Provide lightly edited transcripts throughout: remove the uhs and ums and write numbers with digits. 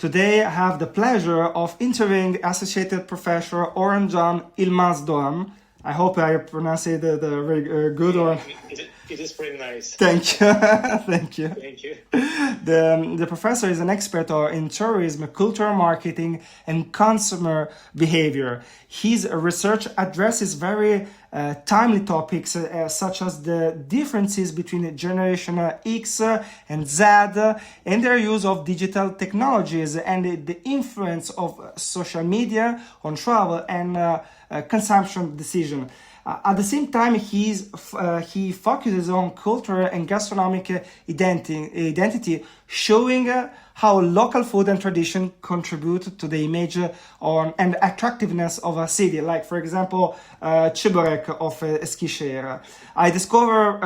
Today I have the pleasure of interviewing Associate Professor Orhan Yılmazdoğan. I hope I pronounced it very good. Yeah, Or it is pretty nice. thank you, thank you. Thank you. The professor is an expert in tourism, cultural marketing, and consumer behavior. His research addresses very timely topics such as the differences between Generation X and Z and their use of digital technologies and the influence of social media on travel and consumption decision. At the same time, he focuses on cultural and gastronomic identity, showing how local food and tradition contribute to the image and attractiveness of a city. Like, for example, Çöbörek of Eskişehir. I discovered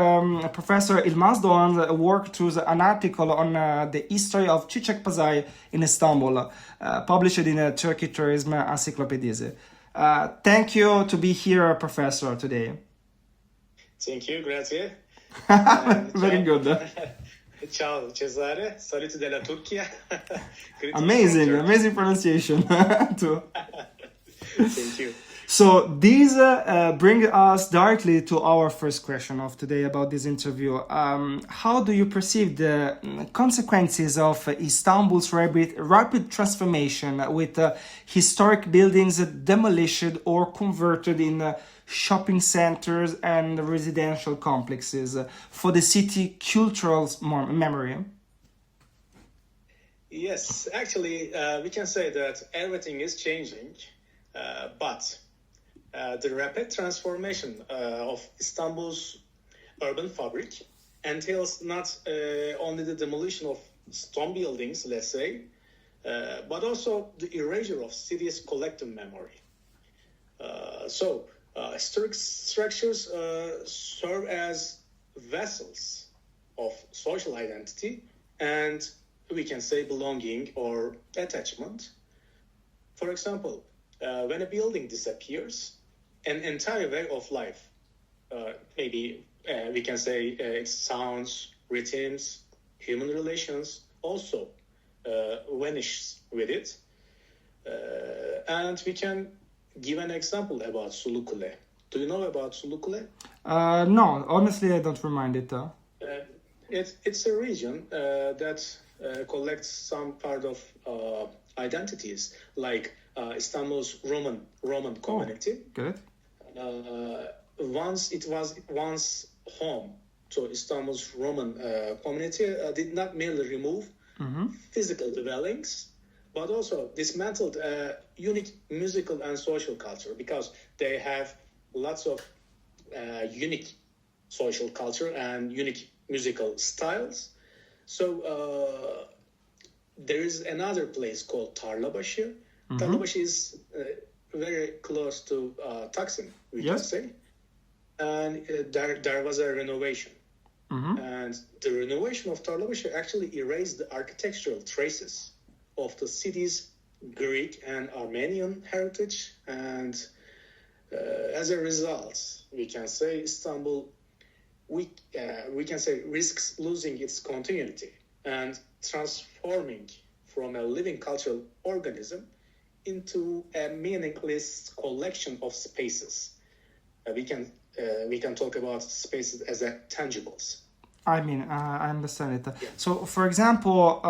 Professor Yılmazdoğan's work through an article on the history of Çiçekpazarı in Istanbul, published in Turkey Tourism Encyclopedia. Thank you to be here, Professor, today. Thank you, grazie. Very good. Ciao, Cesare. Saluti della Turchia. Amazing pronunciation too. Thank you. So these bring us directly to our first question of today about this interview. How do you perceive the consequences of Istanbul's rapid transformation with historic buildings demolished or converted in shopping centers and residential complexes for the city cultural memory? Yes, actually, we can say that everything is changing, but the rapid transformation of Istanbul's urban fabric entails not only the demolition of stone buildings, let's say, but also the erasure of city's collective memory. Historic structures serve as vessels of social identity and we can say belonging or attachment. For example, when a building disappears, an entire way of life, maybe we can say its sounds, rhythms, human relations also vanishes with it. And we can give an example about Sulukule. Do you know about Sulukule? No, honestly, I don't remind it. It's a region that collects some part of identities, like Istanbul's Roman community. Oh, good. It was home to Istanbul's Roman community, did not merely remove physical dwellings, but also dismantled unique musical and social culture because they have lots of unique social culture and unique musical styles. So there is another place called Tarlabaşı. Tarlabaşı is very close to Taksim, we can say. And there was a renovation. And the renovation of Tarlabaşı actually erased the architectural traces of the city's Greek and Armenian heritage. And as a result, we can say Istanbul, we can say risks losing its continuity and transforming from a living cultural organism into a meaningless collection of spaces. We can talk about spaces as tangibles. I mean, I understand it. Yeah. So, for example,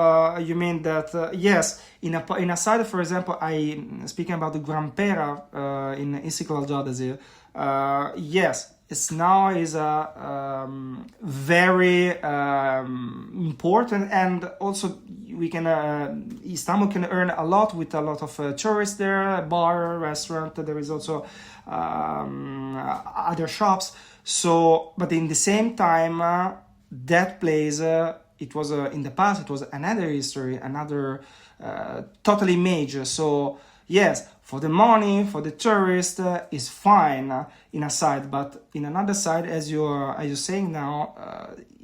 you mean that yes, in a side, for example, I speaking about the Grand Pera in Istiklal Caddesi. Yes, it's now is a very important, and also we can Istanbul can earn a lot with a lot of tourists there, bar, restaurant. There is also other shops. So, but in the same time, that place it was in the past it was another history, another total image. So yes, for the money, for the tourist is fine in a side, but in another side, as you're saying now,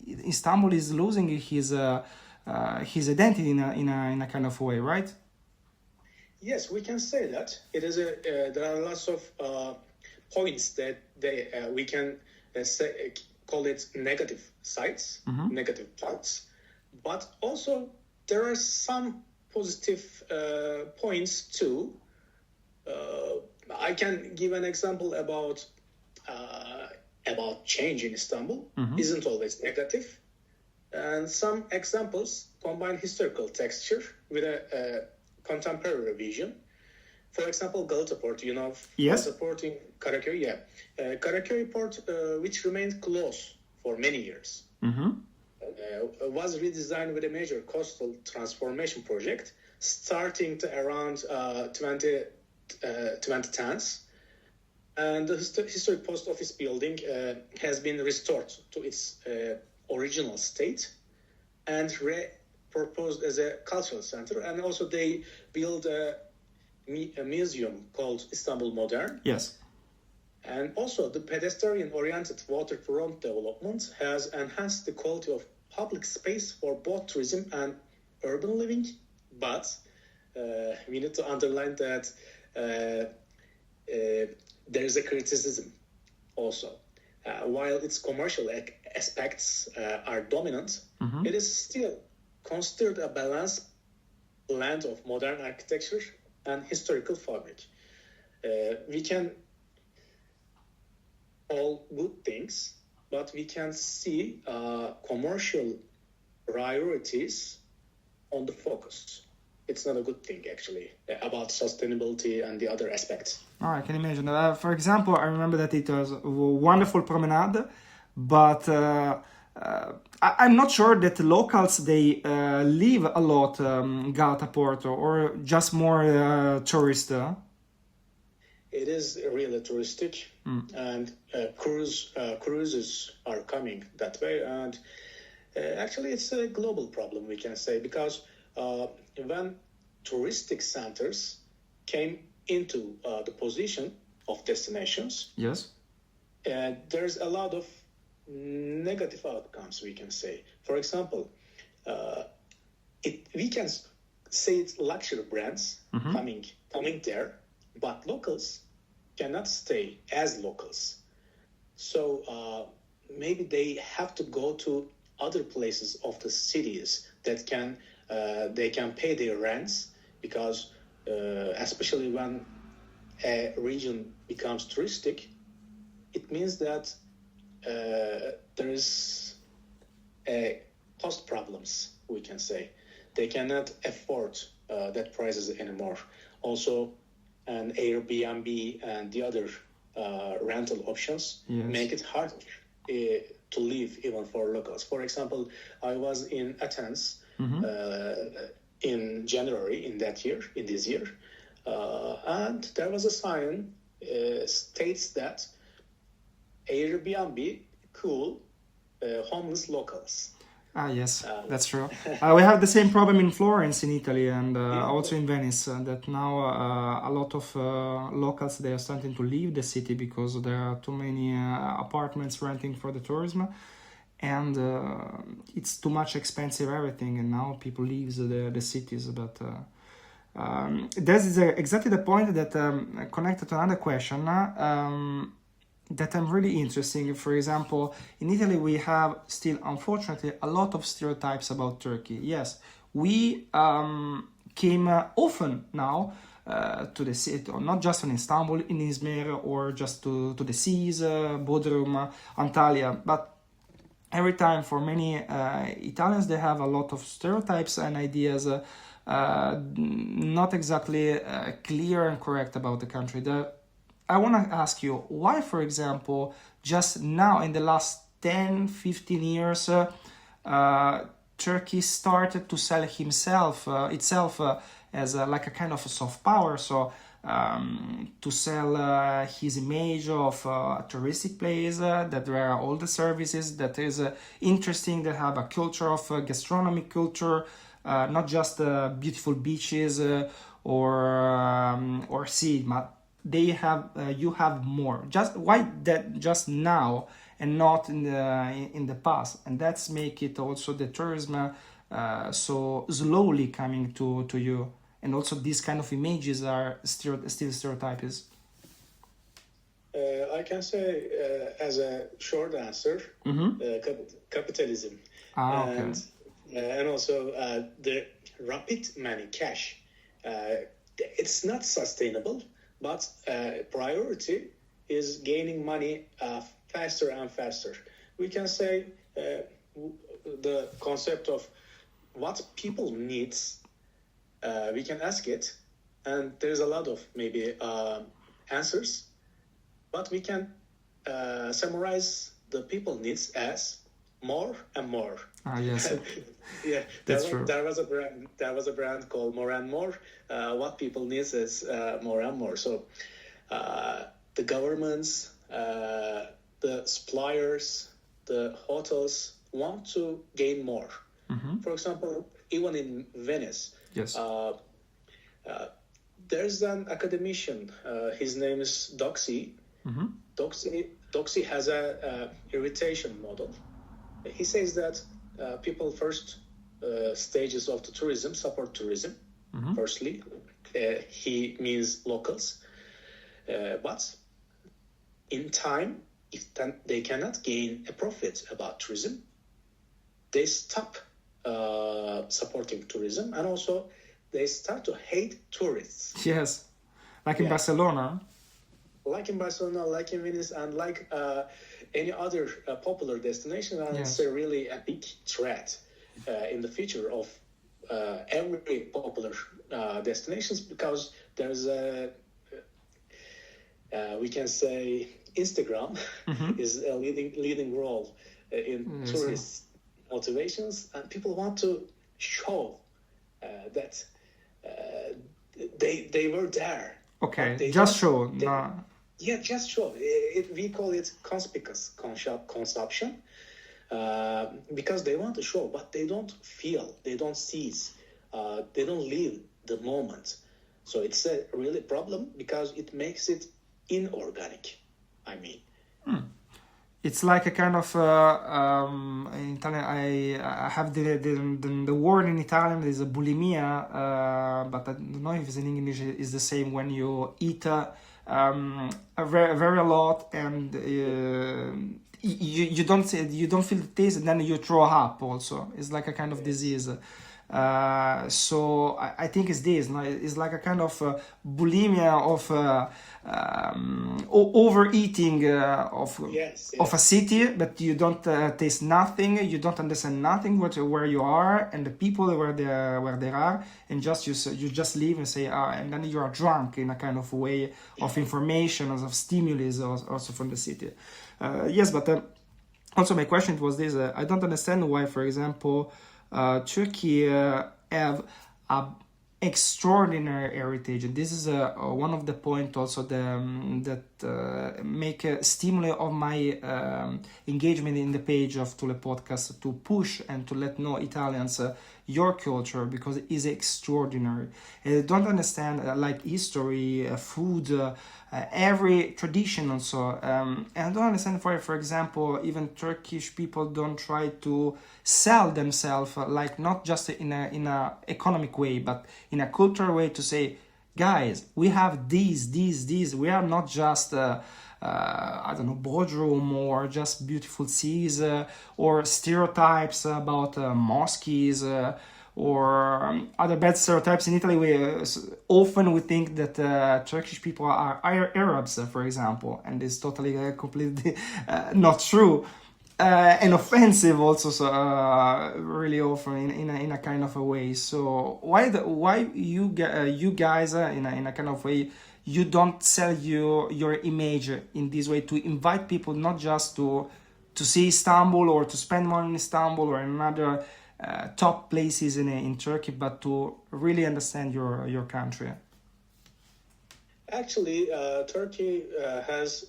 Istanbul is losing his identity in a kind of way, right? Yes, we can say that. It is there are lots of points that we can call it negative sides, negative parts, but also there are some positive points too. I can give an example about change in Istanbul. Isn't always negative, and some examples combine historical texture with a contemporary vision. For example, Galata Port, Yes. Galata Port in Karaköy, yeah. Karaköy Port, which remained closed for many years, was redesigned with a major coastal transformation project starting to around 2010s. And the historic post office building has been restored to its original state and proposed as a cultural center. And also they built a museum called Istanbul Modern. Yes. And also the pedestrian-oriented waterfront development has enhanced the quality of public space for both tourism and urban living. But we need to underline that there is a criticism also. While its commercial aspects are dominant, it is still considered a balanced blend of modern architecture and historical fabric. We can all good things, but we can see commercial priorities on the focus. It's not a good thing, actually, about sustainability and the other aspects. Oh, I can imagine. For example, I remember that it was a wonderful promenade, but I'm not sure that locals, they leave a lot Galata Port or just more tourist. It is really touristic, and cruises are coming that way. And actually, it's a global problem, we can say, because when touristic centers came into the position of destinations, Yes. There's a lot of negative outcomes, we can say. For example, we can say it's luxury brands coming there, but locals cannot stay as locals. So maybe they have to go to other places of the cities that they can pay their rents, because especially when a region becomes touristic, it means that there is cost problems, we can say. They cannot afford that prices anymore. Also, an Airbnb and the other rental options make it hard to live even for locals. For example, I was in Athens in January in this year, and there was a sign states that Airbnb cool homeless locals. Yes, that's true. We have the same problem in Florence, in Italy, and also in Venice. That now a lot of locals, they are starting to leave the city because there are too many apartments renting for the tourism, and it's too much expensive everything. And now people leave the cities. But this is exactly the point that connected to another question. That I'm really interesting. For example, in Italy, we have still, unfortunately, a lot of stereotypes about Turkey. Yes, we came often now to the city, not just in Istanbul, in Izmir, or just to the seas, Bodrum, Antalya, but every time for many Italians, they have a lot of stereotypes and ideas not exactly clear and correct about the country. I want to ask you, why, for example, just now in the last 10, 15 years, Turkey started to sell itself as like a kind of a soft power, so to sell his image of a touristic place, that there are all the services, that is interesting, that have a culture of gastronomic culture, not just beautiful beaches or sea, but they have you have more. Just why that just now and not in the past? And that's make it also the tourism so slowly coming to you, and also these kind of images are still stereotypes. I can say as a short answer, capitalism. Okay. And and also the rapid money cash. It's not sustainable, but priority is gaining money faster and faster. We can say the concept of what people needs, we can ask it, and there's a lot of maybe answers, but we can summarize the people needs as more and more. Yes. Yeah, That's true. There was a brand called More and More. What people needs is more and more. So the governments, the suppliers, the hotels want to gain more. For example, even in Venice, Yes. There's an academician. His name is Doxy. Doxy has a irritation model. He says that people first stages of the tourism support tourism. Firstly, he means locals, but in time, if they cannot gain a profit about tourism, they stop supporting tourism, and also they start to hate tourists. Yes, like in Barcelona. Like in Barcelona, like in Venice, and like any other popular destination, and it's really a big threat in the future of every popular destinations, because there's a we can say Instagram is a leading role in tourist motivations, and people want to show that they were there. Okay, just show. Yeah, just show. We call it conspicuous consumption, because they want to show, but they don't feel, they don't seize, they don't live the moment. So it's a really problem because it makes it inorganic. I mean, it's like a kind of in Italian. I have the word in Italian is a bulimia, but I don't know if it's in English. Is the same when you eat a very lot and you don't feel the taste, and then you throw up. Also, it's like a kind of disease. So I think it's this. It's like a kind of bulimia of overeating of a city, but you don't taste nothing, you don't understand nothing where you are and the people where they are, and just you just leave and say and then you are drunk in a kind of way of information, of stimulus also from the city. Yes, but also my question was this: I don't understand why, for example, Turkey have a extraordinary heritage, and this is one of the points also that make a stimuli of my engagement in the page of Tule Podcast, to push and to let know Italians your culture, because it is extraordinary. I don't understand like history, food, every tradition also, and I don't understand for example, even Turkish people don't try to sell themselves, like not just in a economic way, but in a cultural way, to say, guys, we have these. We are not just I don't know, boardroom or just beautiful seas or stereotypes about mosques or other bad stereotypes. In Italy, we often think that Turkish people are Arabs, for example, and it's totally completely not true. And offensive also, so, really often in a kind of a way. So why you guys in a kind of way, you don't sell your image in this way, to invite people not just to see Istanbul or to spend money in Istanbul or in other top places in Turkey, but to really understand your country? Actually, Turkey has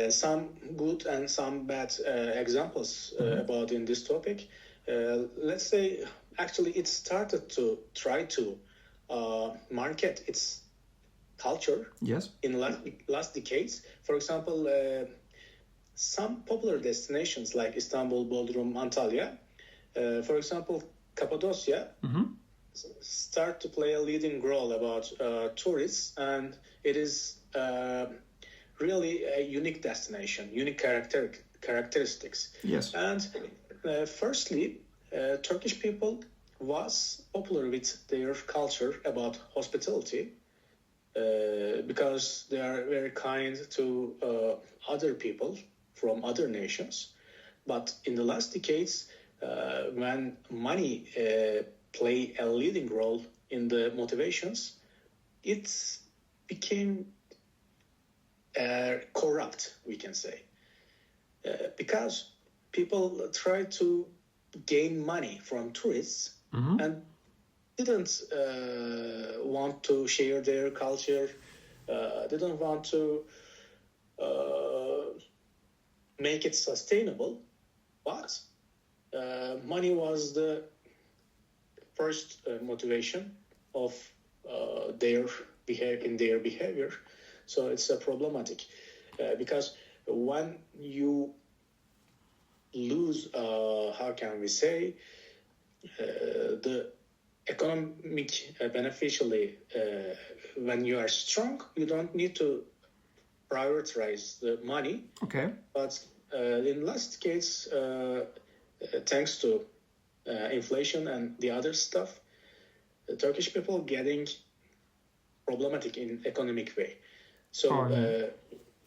some good and some bad examples about in this topic. Let's say, actually, it started to try to market its culture in last decades. For example, some popular destinations like Istanbul, Bodrum, Antalya, for example, Cappadocia, start to play a leading role about tourists, and it is really a unique destination, unique characteristics. Yes. And firstly, Turkish people was popular with their culture about hospitality because they are very kind to other people from other nations. But in the last decades, when money play a leading role in the motivations, it became corrupt, we can say, because people try to gain money from tourists and didn't want to share their culture, didn't want to make it sustainable, but money was the first motivation of their behavior. So it's problematic because when you lose, how can we say, the economic beneficially, when you are strong, you don't need to prioritize the money. Okay. But in last case, thanks to inflation and the other stuff, the Turkish people getting problematic in economic way. So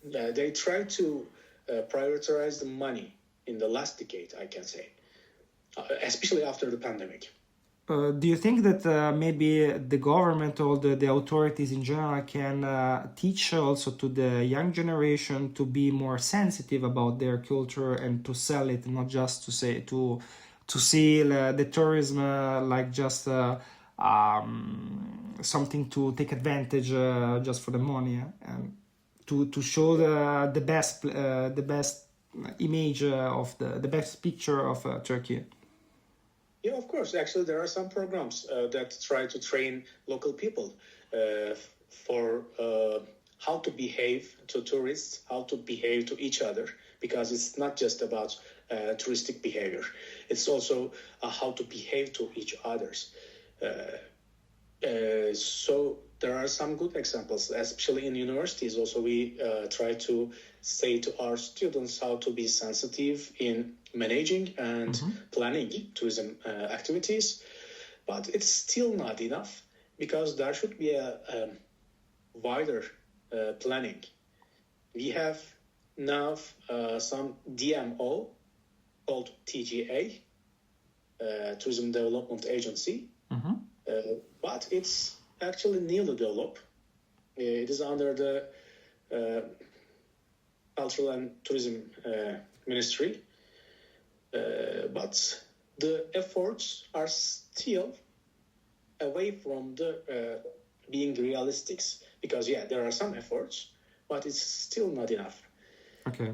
they try to prioritize the money in the last decade, I can say, especially after the pandemic. Do you think that maybe the government or the authorities in general can teach also to the young generation to be more sensitive about their culture and to sell it, not just to say to see the tourism like just something to take advantage just for the money and to show the best image of the best picture of Turkey? Yeah, of course. Actually, there are some programs that try to train local people for how to behave to tourists, how to behave to each other, because it's not just about touristic behavior. It's also how to behave to each others. So there are some good examples, especially in universities. Also, we try to say to our students how to be sensitive in managing and planning tourism activities. But it's still not enough because there should be a wider planning. We have now some DMO called TGA, Tourism Development Agency, but it's actually newly developed. It is under the Cultural and Tourism Ministry, but the efforts are still away from the being realistic, because there are some efforts, but it's still not enough. Okay.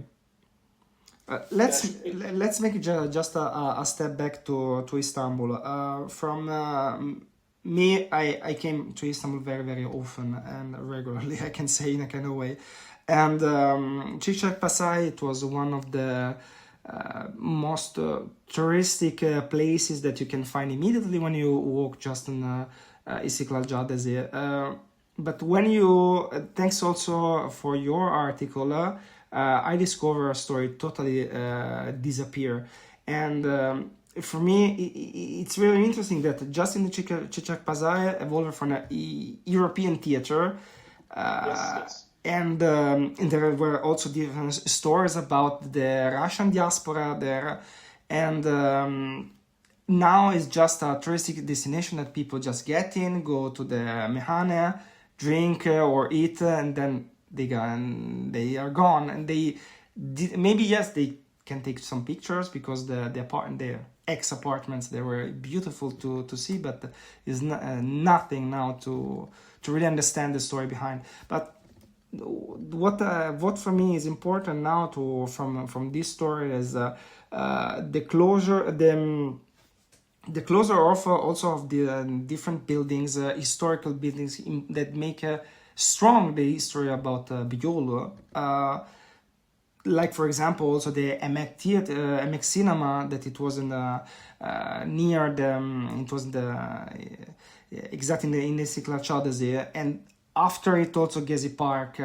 Let's make just a step back to Istanbul. From me, I came to Istanbul very, very often and regularly, I can say, in a kind of way. And Çiçek Pasay, it was one of the most touristic places that you can find immediately when you walk just in Istiklal Caddesi. But when you, thanks also for your article, I discovered a story totally disappear. And for me, it's really interesting that just in the Çiçek Pasay evolved from a European theater. Yes. And there were also different stories about the Russian diaspora there. And now it's just a touristic destination that people just get in, go to the mehane, drink or eat, and then they are gone. And they can take some pictures because their ex-apartments, they were beautiful to see, but is nothing now to really understand the story behind. But what for me is important now from this story is the closure of the different buildings, historical buildings that make strong the history about Beyoğlu. Like for example, also the Emek Theater, Emek Cinema, that it was near it was exactly in the Istiklal Caddesi, and after it also Gezi Park.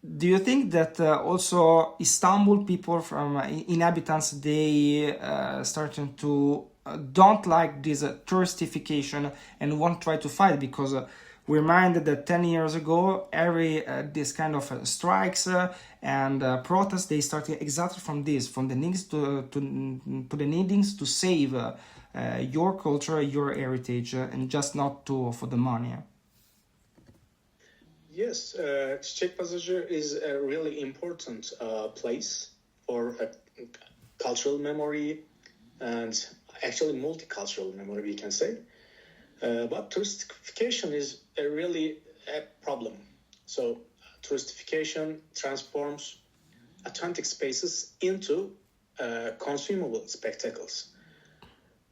do you think that also Istanbul people from inhabitants, they starting to don't like this touristification and won't try to fight, because we reminded that 10 years ago every this kind of strikes and protests, they started exactly from this, from the needs to the needings to save your culture, your heritage, and just not to for the money. Yes, Çiçek Pasajı is a really important place for cultural memory and actually multicultural memory, we can say. But touristification is really a problem. So touristification transforms authentic spaces into consumable spectacles.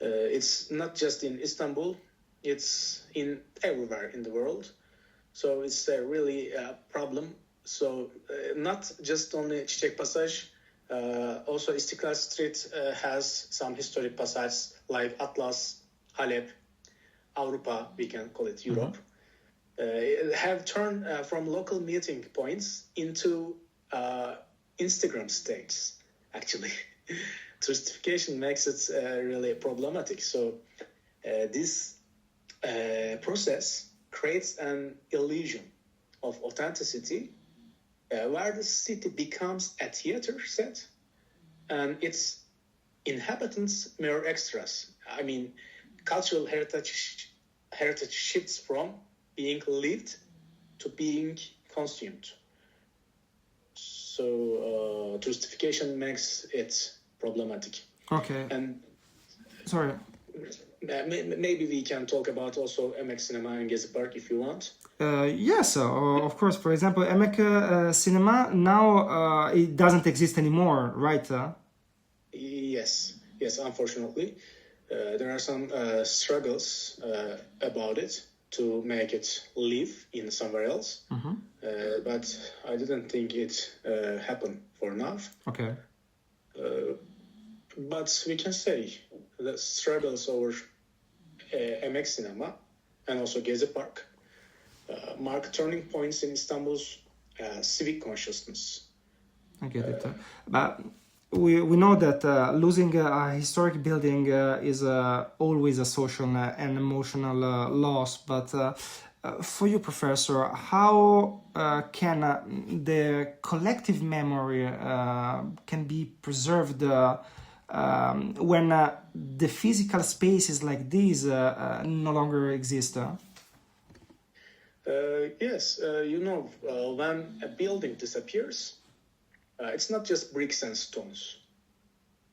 It's not just in Istanbul, it's in everywhere in the world. So it's a really problem. So not just only Çiçek Pasaj, also Istiklal Street has some historic passages like Atlas, Halep, Avrupa, we can call it Europe, have turned from local meeting points into Instagram stages, actually. Touristification makes it really problematic. So this process creates an illusion of authenticity where the city becomes a theater set and its inhabitants mere extras. I mean, cultural heritage shifts from being lived to being consumed. So touristification makes it problematic. Okay. And sorry. Maybe we can talk about also Emek Cinema and Gezi Park if you want. Yes, of course. For example, Emek Cinema now it doesn't exist anymore, right? Yes, unfortunately. There are some struggles about it to make it live in somewhere else. But I didn't think it happened for now. Okay. But we can say the struggles over Emek Cinema and also Gezi Park mark turning points in Istanbul's civic consciousness. I get it. But we know that losing a historic building is always a social and emotional loss. But for you, Professor, how can the collective memory can be preserved when the physical spaces like these no longer exist? Yes, when a building disappears, it's not just bricks and stones.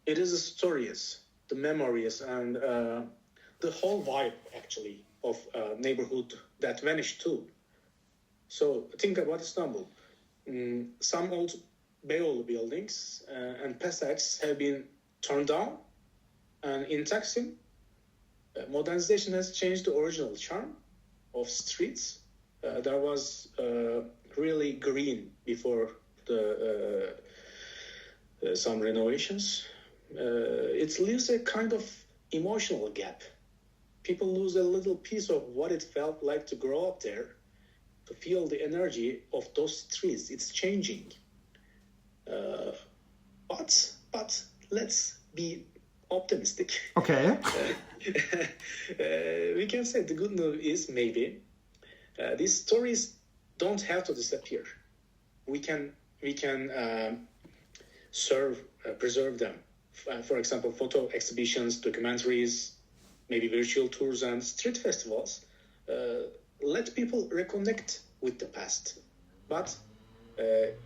It is the stories, the memories, and the whole vibe, actually, of neighborhood that vanished too. So think about Istanbul. Some old Beyoğlu buildings and passages have been torn down, and in Taksim, modernization has changed the original charm of streets. There was really green before some renovations. It leaves a kind of emotional gap. People lose a little piece of what it felt like to grow up there, to feel the energy of those streets. It's changing. But let's be optimistic. Okay. We can say the good news is maybe these stories don't have to disappear. We can preserve them. For example, photo exhibitions, documentaries, maybe virtual tours and street festivals. Let people reconnect with the past, but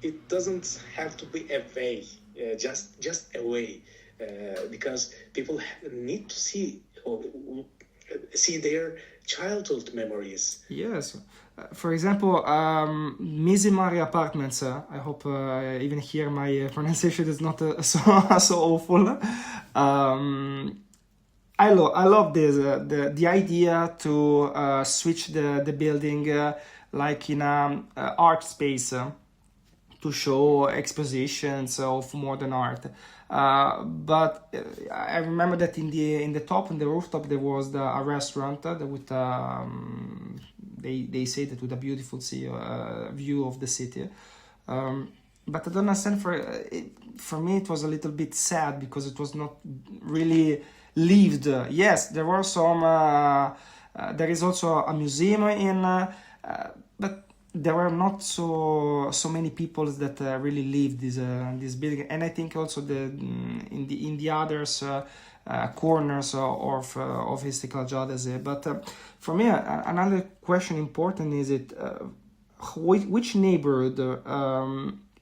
it doesn't have to be a way, just a way, because people need to see their childhood memories. Yes. For example, Mizimari Apartments. I hope even here my pronunciation is not so awful. I love this the idea to switch the building like in a art space to show expositions of modern art. But I remember that in the top, in the rooftop, there was a restaurant with they say that with a beautiful view of the city. But I don't understand. For me, it was a little bit sad because it was not really lived. Yes, there were some. There is also a museum but there were not so many people that really lived this building. And I think also in the others corners of Istiklal Caddesi. But for me, another question important is which neighborhood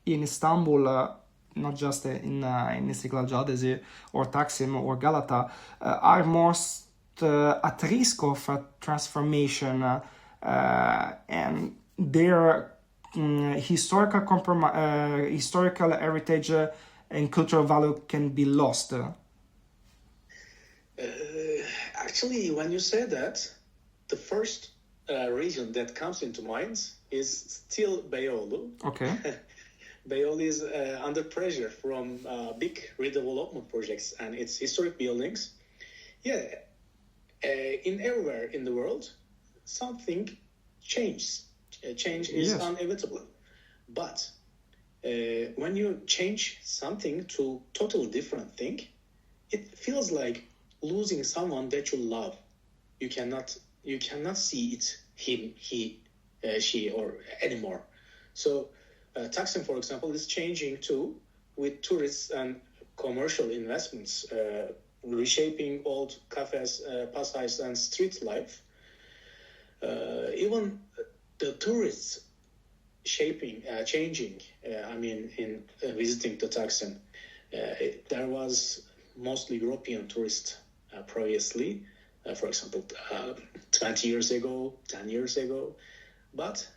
in Istanbul, not just in Istiklal Caddesi or Taksim or Galata, are most at risk of transformation and their historical heritage and cultural value can be lost. Actually, when you say that, the first region that comes into mind is still Beyoğlu. Okay. Beyoğlu is under pressure from big redevelopment projects and its historic buildings. Yeah, in everywhere in the world, something changes. Change is inevitable. But when you change something to totally different thing, it feels like losing someone that you love. You cannot see it, him, he, she, or anymore. So Taksim, for example, is changing too with tourists and commercial investments, reshaping old cafes, passages, and street life. Even the tourists changing. In visiting the Taksim, there was mostly European tourists previously, for example, 20 years ago, 10 years ago. But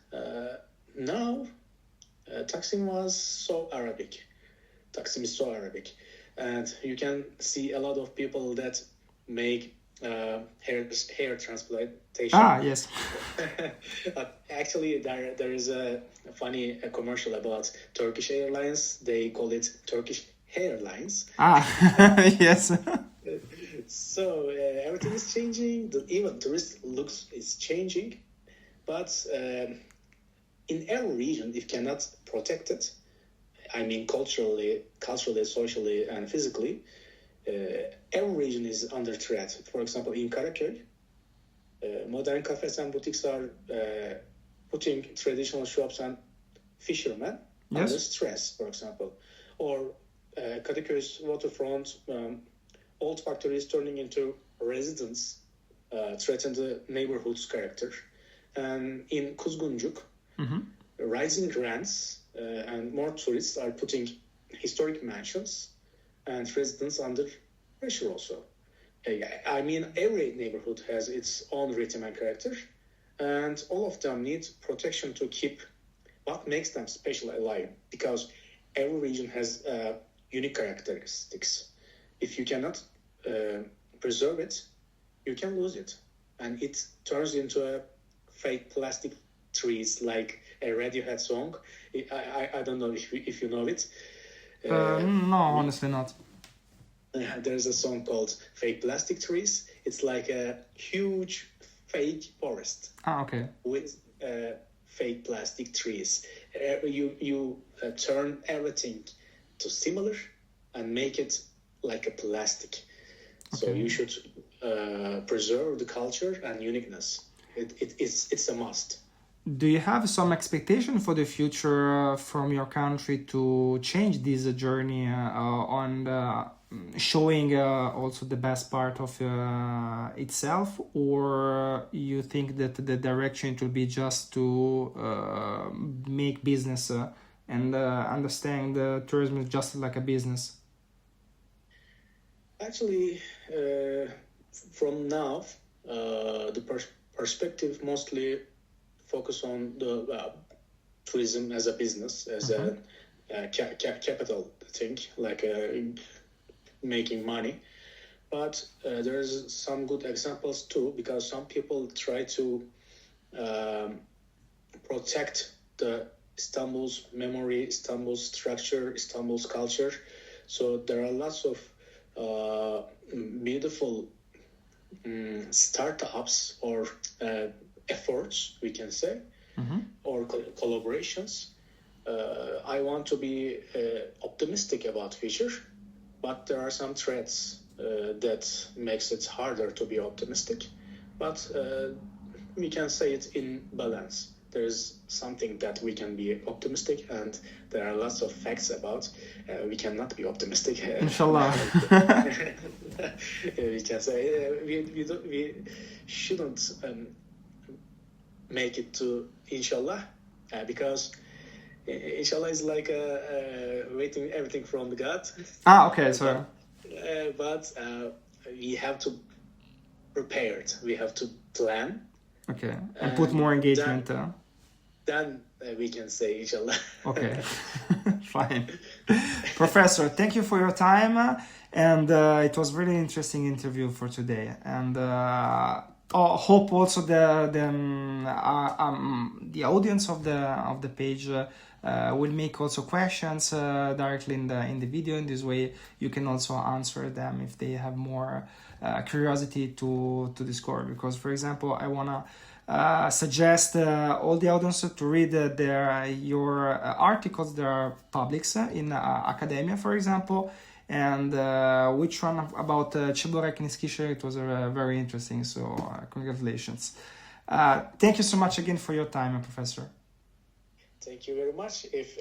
now Taksim was so Arabic. Taksim is so Arabic. And you can see a lot of people that make hair transplantation. Yes. Actually, there is a funny commercial about Turkish Airlines. They call it Turkish Hairlines. Yes. So everything is changing. Even tourist looks is changing. But in every region, if you cannot protect it, I mean culturally, socially, and physically, every region is under threat. For example, in Karaköy, modern cafes and boutiques are putting traditional shops and fishermen under stress, for example. Or Kadıköy's waterfront, old factories turning into residents threaten the neighborhood's character. And in Kuzguncuk, rising rents and more tourists are putting historic mansions and residents under pressure also. I mean, every neighborhood has its own rhythm and character, and all of them need protection to keep what makes them special alive, because every region has unique characteristics. If you cannot preserve it, you can lose it, and it turns into a fake plastic trees, like a Radiohead song. I don't know if you know it. No, honestly not. There's a song called Fake Plastic Trees. It's like a huge fake forest. Okay. With fake plastic trees. You turn everything to similar and make it like a plastic. Okay. So you should preserve the culture and uniqueness. It's a must. Do you have some expectation for the future from your country to change this journey on showing also the best part of itself, or you think that the direction it will be just to make business and understand tourism is just like a business? Actually, from now, the perspective mostly focus on the tourism as a business, as a capital thing, like making money. But there's some good examples too, because some people try to protect the Istanbul's memory, Istanbul's structure, Istanbul's culture. So there are lots of beautiful startups or efforts, we can say, or collaborations I want to be optimistic about future, but there are some threats that makes it harder to be optimistic. But we can say it in balance. There is something that we can be optimistic, and there are lots of facts about we cannot be optimistic. Inshallah. We can say we shouldn't make it to inshallah because inshallah is like waiting everything from the God. Okay, sorry. But we have to prepare it. We have to plan. Okay, and put more engagement. Then we can say inshallah. Okay, fine. Professor, thank you for your time, and it was really interesting interview for today. And hope also the audience of the page will make also questions directly in the video. In this way, you can also answer them if they have more curiosity to discover. Because, for example, I wanna suggest all the audience to read your articles that are published in academia, for example, and which one about Çeburek and Eskişehir. It was very interesting, so congratulations. Thank you so much again for your time, Professor. Thank you very much. If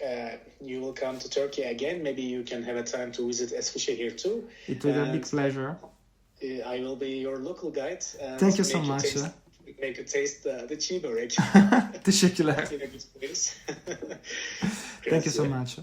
you will come to Turkey again, maybe you can have a time to visit Eskişehir too. It will be a big pleasure. I will be your local guide. Thank you so much. Make you taste the çeburek. Teşekkürler. In a good place. Thank you so much.